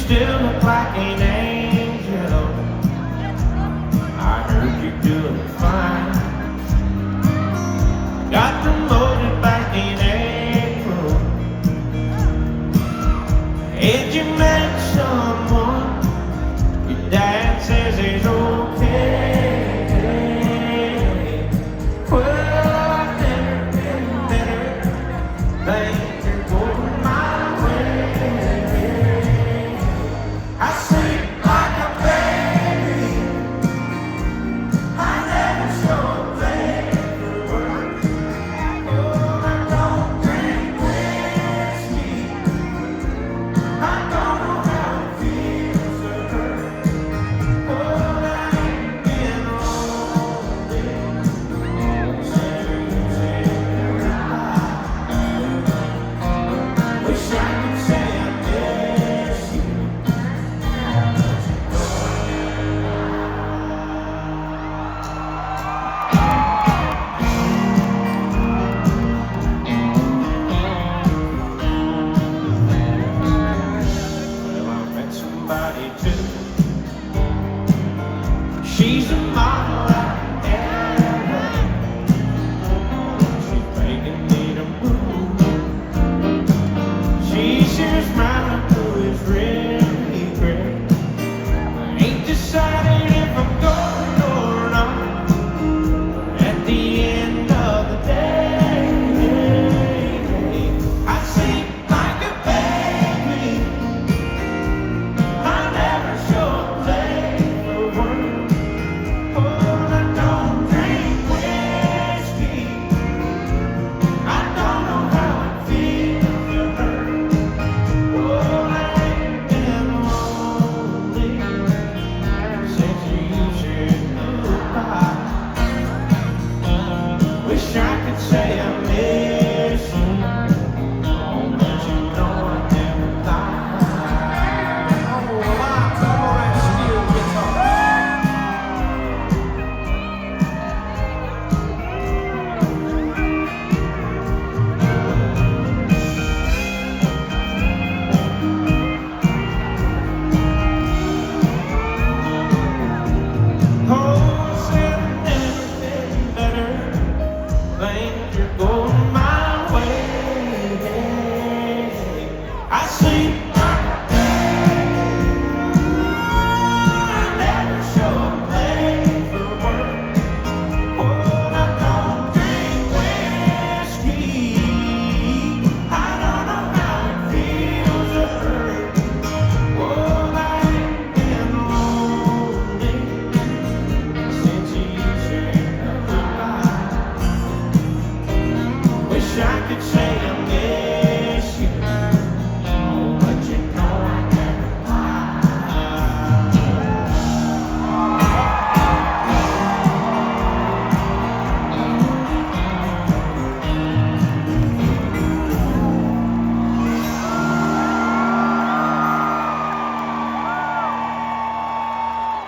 still look like an angel. I heard you're doing fine. Got promoted back in April. And you met someone your dad says is okay. Well, I've never been better. Things are going my way. I sleep like a baby. I never show play for work. Oh, I don't drink whiskey. I don't know how it feels to hurt. Oh, I ain't been lonely since you said goodbye. Wish I could say I miss you. Well, I met somebody too. She's a model out in LA. She's begging me to move. She shares my blue is really great. I ain't decided if I'm going or not. At the end of the day, I sleep like a baby. I never show play for work. Oh, I don't drink whiskey. I don't know how it feels to hurt. Oh, I ain't been lonely since you said goodbye. Wish I could say I miss